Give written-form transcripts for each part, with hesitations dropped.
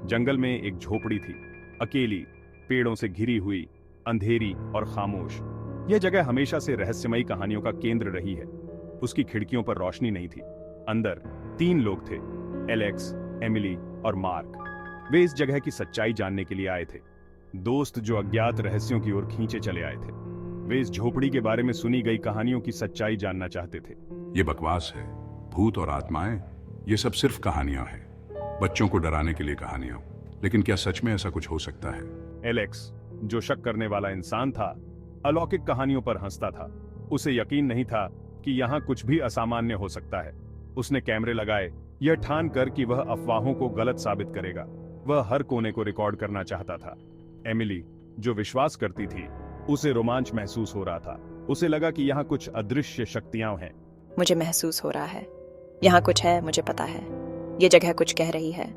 जंगल में एक झोपड़ी थी, अकेली, पेड़ों से घिरी हुई, अंधेरी और खामोश। यह जगह हमेशा से रहस्यमयी कहानियों का केंद्र रही है। उसकी खिड़कियों पर रोशनी नहीं थी। अंदर 3 लोग थे, एलेक्स, एमिली और मार्क। वे इस जगह की सच्चाई जानने के लिए आए थे। दोस्त जो अज्ञात रहस्यों की ओर खींचे चले आए थे। वे इस झोपड़ी के बारे में सुनी गई कहानियों की सच्चाई जानना चाहते थे। ये बकवास है। भूत और आत्माएं, ये सब सिर्फ कहानियां हैं, बच्चों को डराने के लिए कहानियां। लेकिन क्या सच में ऐसा कुछ हो सकता है? एलेक्स, जो शक करने वाला इंसान था, अलौकिक कहानियों पर हंसता था। उसे यकीन नहीं था कि यहाँ कुछ भी असामान्य हो सकता है। उसने कैमरे लगाए, यह ठान कर कि वह अफवाहों को गलत साबित करेगा। वह हर कोने को रिकॉर्ड करना चाहता था। एमिली, जो विश्वास करती थी, उसे रोमांच महसूस हो रहा था। उसे लगा कि यहाँ कुछ अदृश्य शक्तियां हैं। मुझे महसूस हो रहा है, यहाँ कुछ है, मुझे पता है। ये जगह कुछ कह रही है।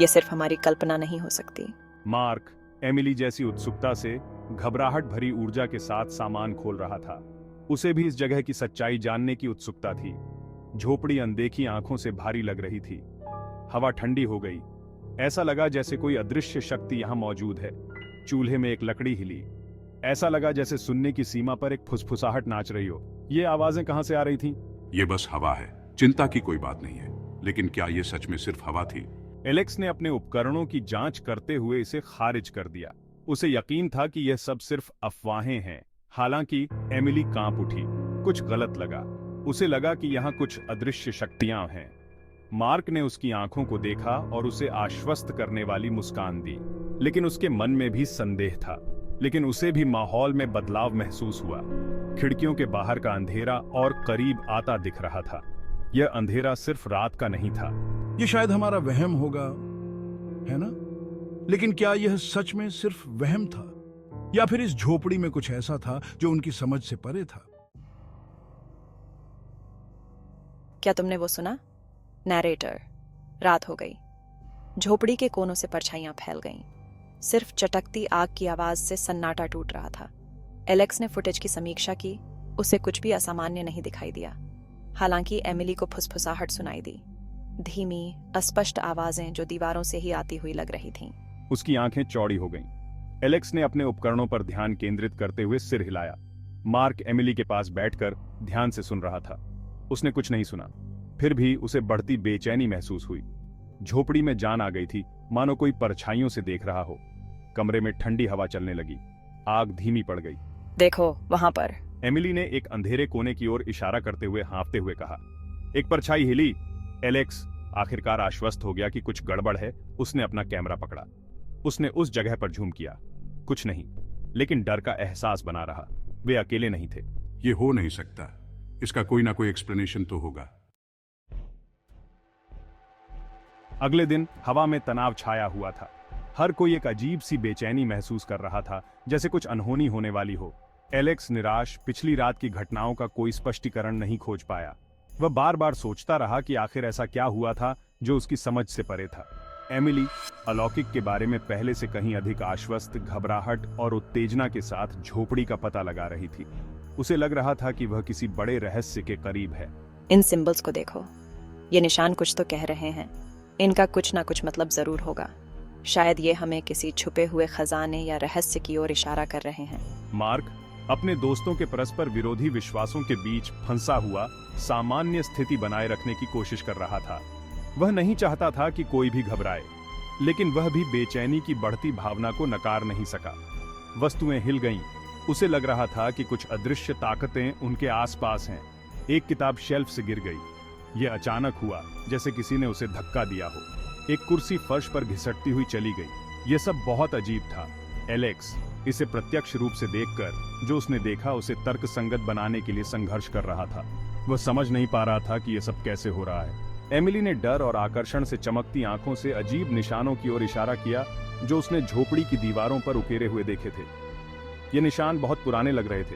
ये सिर्फ हमारी कल्पना नहीं हो सकती। मार्क एमिली जैसी उत्सुकता से घबराहट भरी ऊर्जा के साथ सामान खोल रहा था। उसे भी इस जगह की सच्चाई जानने की उत्सुकता थी। झोपड़ी अनदेखी आंखों से भारी लग रही थी। हवा ठंडी हो गई। ऐसा लगा जैसे कोई अदृश्य शक्ति यहां मौजूद है। चूल्हे में एक लकड़ी हिली। ऐसा लगा जैसे सुनने की सीमा पर एक फुसफुसाहट नाच रही हो। ये आवाजें कहां से आ रही थीं? ये बस हवा है, चिंता की कोई बात नहीं है। लेकिन क्या ये सच में सिर्फ हवा थी? एलेक्स ने अपने उपकरणों की जांच करते हुए इसे खारिज कर दिया। उसे यकीन था कि यह सब सिर्फ अफवाहें हैं। हालांकि एमिली कांप उठी। कुछ गलत लगा। उसे लगा कि यहाँ कुछ अदृश्य शक्तियां हैं। मार्क ने उसकी आंखों को देखा और उसे आश्वस्त करने वाली मुस्कान दी। लेकिन उसके मन में भी संदेह था। लेकिन उसे भी माहौल में बदलाव महसूस हुआ। खिड़कियों के बाहर का अंधेरा और करीब आता दिख रहा था। यह अंधेरा सिर्फ रात का नहीं था। ये शायद हमारा वहम होगा, है ना? लेकिन क्या यह सच में सिर्फ वहम था, या फिर इस झोपड़ी में कुछ ऐसा था जो उनकी समझ से परे था? क्या तुमने वो सुना? नैरेटर। रात हो गई। झोपड़ी के कोनों से परछाइयां फैल गईं। सिर्फ चटकती आग की आवाज से सन्नाटा टूट रहा था। एलेक्स ने फुटेज की समीक्षा की। उसे कुछ भी असामान्य नहीं दिखाई दिया। हालांकि एमिली को फुसफुसाहट सुनाई दी। धीमी, अस्पष्ट आवाजें जो दीवारों से ही आती हुई लग रही थीं। उसकी आंखें चौड़ी हो गईं। एलेक्स ने अपने उपकरणों पर ध्यान केंद्रित करते हुए सिर हिलाया। मार्क एमिली के पास बैठकर ध्यान से सुन रहा था। उसने कुछ नहीं सुना। फिर भी उसे बढ़ती बेचैनी महसूस हुई। झोपड़ी में जान आ गई थी, मानो कोई परछाइयों से देख रहा हो। कमरे में ठंडी हवा चलने लगी। आग धीमी पड़ गई। देखो, वहां पर। एमिली ने एक अंधेरे कोने की ओर इशारा करते हुए हाँफते हुए कहा। एक परछाई हिली। एलेक्स आखिरकार आश्वस्त हो गया कि कुछ गड़बड़ है। उसने अपना कैमरा पकड़ा। उसने उस जगह पर झूम किया। कुछ नहीं, लेकिन डर का एहसास बना रहा। वे अकेले नहीं थे। ये हो नहीं सकता। इसका कोई ना कोई एक्सप्लेनेशन तो होगा। अगले दिन हवा में तनाव छाया हुआ था। हर कोई एक अजीब सी बेचैनी महसूस कर रहा था, जैसे कुछ अनहोनी होने वाली हो। एलेक्स निराश, पिछली रात की घटनाओं का कोई स्पष्टीकरण नहीं खोज पाया। वह बार बार सोचता रहा कि आखिर ऐसा क्या हुआ था जो उसकी समझ से परे था। एमिली अलौकिक के बारे में पहले से कहीं अधिक आश्वस्त, घबराहट और उत्तेजना के साथ झोपड़ी का पता लगा रही थी। उसे लग रहा था कि वह किसी बड़े रहस्य के करीब है। इन सिंबल्स को देखो। ये निशान कुछ तो कह रहे हैं। इनका कुछ ना कुछ मतलब जरूर होगा। शायद ये हमें किसी छुपे हुए खजाने या रहस्य की ओर इशारा कर रहे हैं। मार्क अपने दोस्तों के परस्पर विरोधी विश्वासों के बीच फंसा हुआ सामान्य स्थिति बनाए रखने की कोशिश कर रहा था। वह नहीं चाहता था कि कोई भी घबराए, लेकिन वह भी बेचैनी की बढ़ती भावना को नकार नहीं सका। वस्तुएं हिल गईं। उसे लग रहा था कि कुछ अदृश्य ताकतें उनके आसपास हैं। एक किताब शेल्फ से गिर गई। यह अचानक हुआ, जैसे किसी ने उसे धक्का दिया हो। एक कुर्सी फर्श पर घिसटती हुई चली गई। यह सब बहुत अजीब था। एलेक्स इसे प्रत्यक्ष रूप से देखकर जो उसने देखा उसे तर्कसंगत बनाने के लिए संघर्ष कर रहा था। वह समझ नहीं पा रहा था कि यह सब कैसे हो रहा है। एमिली ने डर और आकर्षण से चमकती आंखों से अजीब निशानों की ओर इशारा किया जो उसने झोपड़ी की दीवारों पर उकेरे हुए देखे थे। ये निशान बहुत पुराने लग रहे थे।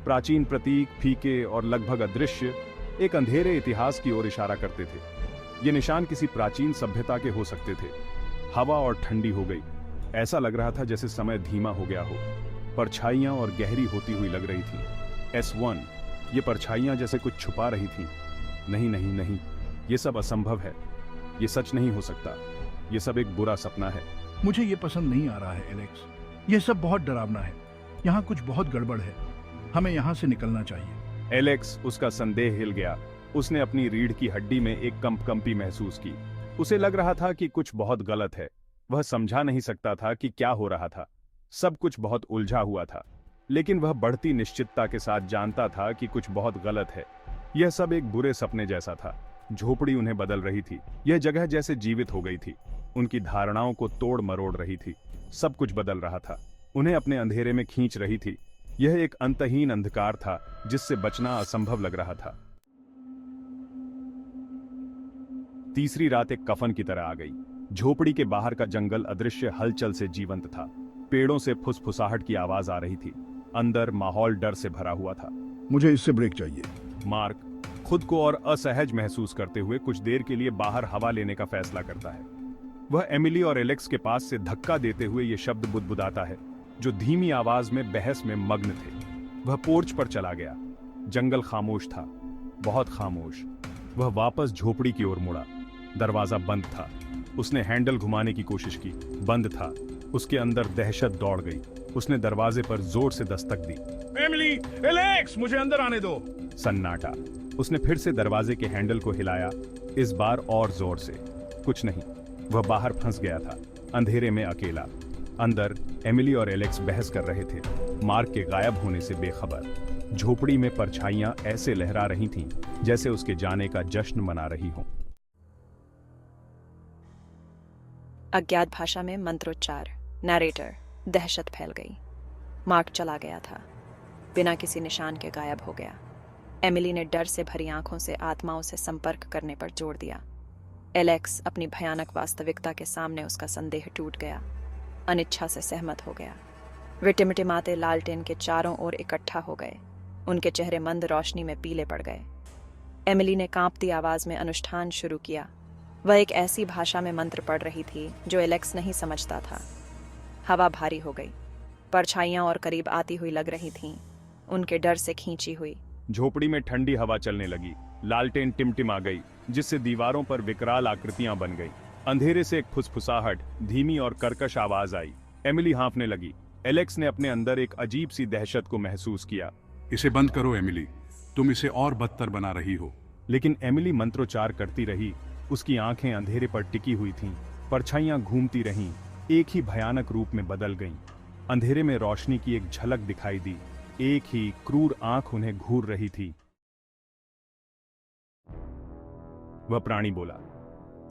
प्राचीन प्रतीक, फीके और लगभग अदृश्य, एक अंधेरे इतिहास की ओर इशारा करते थे। ये निशान किसी प्राचीन सभ्यता के हो सकते थे। हवा और ठंडी हो गई। ऐसा लग रहा था जैसे समय धीमा हो गया हो। परछाइयां और गहरी होती हुई लग रही थीं। S1, ये परछाइयां जैसे कुछ छुपा रही थीं। नहीं नहीं नहीं, ये सब असंभव है। ये सच नहीं हो सकता। ये सब एक बुरा सपना है। मुझे ये पसंद नहीं आ रहा है एलेक्स। यह सब बहुत डरावना है। यहाँ कुछ बहुत गड़बड़ है। हमें यहाँ से निकलना चाहिए। एलेक्स, उसका संदेह हिल गया। उसने अपनी रीढ़ की हड्डी में एक कंपकंपी महसूस की। उसे लग रहा था कि कुछ बहुत गलत है। वह समझा नहीं सकता था कि क्या हो रहा था। सब कुछ बहुत उलझा हुआ था, लेकिन वह बढ़ती निश्चितता के साथ जानता था कि कुछ बहुत गलत है। यह सब एक बुरे सपने जैसा था। झोपड़ी उन्हें बदल रही थी। यह जगह जैसे जीवित हो गई थी, उनकी धारणाओं को तोड़ मरोड़ रही थी। सब कुछ बदल रहा था, उन्हें अपने अंधेरे में खींच रही थी। यह एक अंतहीन अंधकार था जिससे बचना असंभव लग रहा था। तीसरी रात एक कफन की तरह आ गई। झोपड़ी के बाहर का जंगल अदृश्य हलचल से जीवंत था। पेड़ों से फुसफुसाहट की आवाज आ रही थी। अंदर माहौल डर से भरा हुआ था। मुझे इससे ब्रेक चाहिए। मार्क खुद को और असहज महसूस करते हुए कुछ देर के लिए बाहर हवा लेने का फैसला करता है। वह एमिली और एलेक्स के पास से धक्का देते हुए ये शब्द बुदबुदाता है जो धीमी आवाज में बहस में मग्न थे। वह पोर्च पर चला गया। जंगल खामोश था, बहुत खामोश। वह वापस झोपड़ी की ओर मुड़ा। दरवाजा बंद था। उसने हैंडल घुमाने की कोशिश की, बंद था। उसके अंदर दहशत दौड़ गई। उसने दरवाजे पर जोर से दस्तक दी। एमिली, एलेक्स, मुझे अंदर आने दो। सन्नाटा। उसने फिर से दरवाजे के हैंडल को हिलाया, इस बार और जोर से। कुछ नहीं। वह बाहर फंस गया था, अंधेरे में अकेला। अंदर एमिली और एलेक्स बहस कर रहे थे, मार्क के गायब होने से बेखबर। झोपड़ी में परछाइयां ऐसे लहरा रही थीं जैसे उसके जाने का जश्न मना रही हों। अज्ञात भाषा में मंत्रोच्चार। नैरेटर। दहशत फैल गई। मार्क चला गया था, बिना किसी निशान के गायब हो गया। एमिली ने डर से भरी आंखों से आत्माओं से संपर्क करने पर जोर दिया। एलेक्स अपनी भयानक वास्तविकता के सामने उसका संदेह टूट गया, अनिच्छा से सहमत हो गया। वे टिमटिमाते लालटेन के चारों ओर इकट्ठा हो गए। उनके चेहरे मंद रोशनी में पीले पड़ गए। एमिली ने कांपती आवाज में अनुष्ठान शुरू किया। वह एक ऐसी भाषा में मंत्र पढ़ रही थी जो एलेक्स नहीं समझता था। हवा भारी हो गई। परछाइयां और करीब आती हुई लग रही थीं, उनके डर से खींची हुई। झोपड़ी में ठंडी हवा चलने लगी। लालटेन टिमटिमा गई, जिससे दीवारों पर विकराल आकृतियां बन गई। अंधेरे से एक फुसफुसाहट, धीमी और कर्कश आवाज आई। एमिली हाँफने लगी। एलेक्स ने अपने अंदर एक अजीब सी दहशत को महसूस किया। इसे बंद करो एमिली, तुम इसे और बदतर बना रही हो। लेकिन एमिली मंत्रोच्चार करती रही। उसकी आंखें अंधेरे पर टिकी हुई थीं। परछाइयां घूमती रहीं, एक ही भयानक रूप में बदल गईं। अंधेरे में रोशनी की एक झलक दिखाई दी। एक ही क्रूर आंख उन्हें घूर रही थी। वह प्राणी बोला।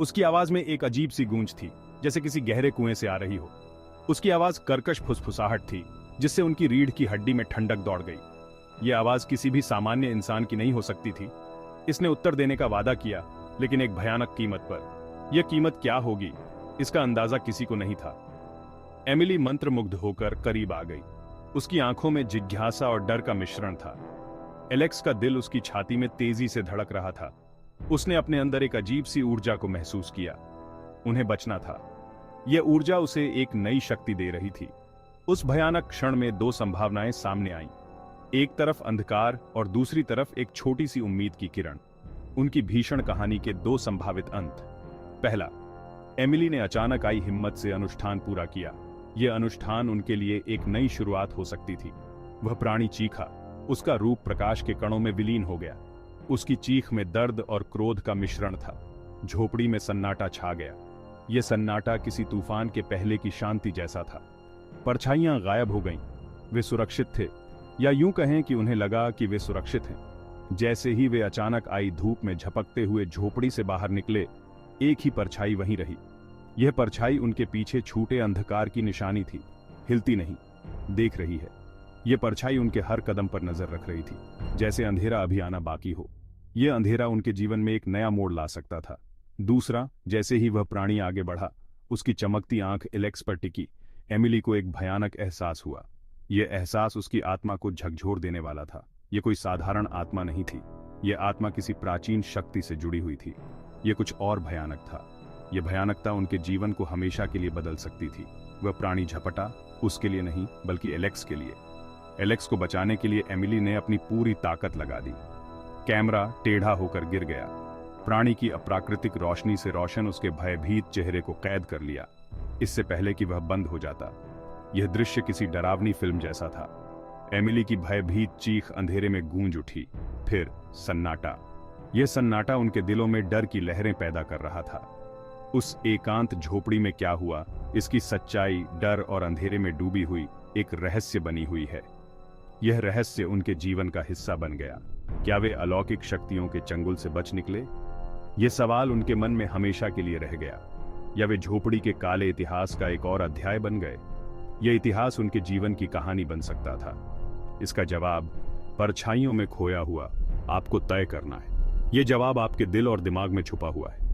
उसकी आवाज में एक अजीब सी गूंज थी, जैसे किसी गहरे कुएं से आ रही हो। उसकी आवाज कर्कश फुसफुसाहट थी, जिससे उनकी रीढ़ की हड्डी में ठंडक दौड़ गई। यह आवाज किसी भी सामान्य इंसान की नहीं हो सकती थी। इसने उत्तर देने का वादा किया, लेकिन एक भयानक कीमत पर। यह कीमत क्या होगी, इसका अंदाजा किसी को नहीं था। एमिली मंत्रमुग्ध होकर करीब आ गई। उसकी आंखों में जिज्ञासा और डर का मिश्रण था। एलेक्स का दिल उसकी छाती में तेजी से धड़क रहा था। उसने अपने अंदर एक अजीब सी ऊर्जा को महसूस किया। उन्हें बचना था। यह ऊर्जा उसे एक नई शक्ति दे रही थी। उस भयानक क्षण में दो संभावनाएं सामने आईं। एक तरफ अंधकार और दूसरी तरफ एक छोटी सी उम्मीद की किरण। उनकी भीषण कहानी के दो संभावित अंत। पहला, एमिली ने अचानक आई हिम्मत से अनुष्ठान पूरा किया। यह अनुष्ठान उनके लिए एक नई शुरुआत हो सकती थी। वह प्राणी चीखा। उसका रूप प्रकाश के कणों में विलीन हो गया। उसकी चीख में दर्द और क्रोध का मिश्रण था। झोपड़ी में सन्नाटा छा गया। यह सन्नाटा किसी तूफान के पहले की शांति जैसा था। परछाइयां गायब हो गईं। वे सुरक्षित थे, या यूं कहें कि उन्हें लगा कि वे सुरक्षित हैं। जैसे ही वे अचानक आई धूप में झपकते हुए झोपड़ी से बाहर निकले, एक ही परछाई वहीं रही। यह परछाई उनके पीछे छूटे अंधकार की निशानी थी। हिलती नहीं, देख रही है। यह परछाई उनके हर कदम पर नजर रख रही थी, जैसे अंधेरा अभी आना बाकी हो। यह अंधेरा उनके जीवन में एक नया मोड़ ला सकता था। दूसरा, जैसे ही वह प्राणी आगे बढ़ा, उसकी चमकती आंख एलेक्स पर टिकी। एमिली को एक भयानक एहसास हुआ। यह एहसास उसकी आत्मा को झकझोर देने वाला था। यह कोई साधारण आत्मा नहीं थी। यह आत्मा किसी प्राचीन शक्ति से जुड़ी हुई थी। यह कुछ और भयानक था। यह भयानकता उनके जीवन को हमेशा के लिए बदल सकती थी। वह प्राणी झपटा, उसके लिए नहीं बल्कि एलेक्स के लिए। एलेक्स को बचाने के लिए एमिली ने अपनी पूरी ताकत लगा दी। कैमरा टेढ़ा होकर गिर गया। प्राणी की अप्राकृतिक रोशनी से रोशन उसके भयभीत चेहरे को कैद कर लिया, इससे पहले कि वह बंद हो जाता। यह दृश्य किसी डरावनी फिल्म जैसा था। एमिली की भयभीत चीख अंधेरे में गूंज उठी। फिर सन्नाटा। यह सन्नाटा उनके दिलों में डर की लहरें पैदा कर रहा था। उस एकांत झोपड़ी में क्या हुआ, इसकी सच्चाई डर और अंधेरे में डूबी हुई एक रहस्य बनी हुई है। यह रहस्य उनके जीवन का हिस्सा बन गया। क्या वे अलौकिक शक्तियों के चंगुल से बच निकले? यह सवाल उनके मन में हमेशा के लिए रह गया। या वे झोपड़ी के काले इतिहास का एक और अध्याय बन गए? यह इतिहास उनके जीवन की कहानी बन सकता था। इसका जवाब परछाइयों में खोया हुआ आपको तय करना है। यह जवाब आपके दिल और दिमाग में छुपा हुआ है।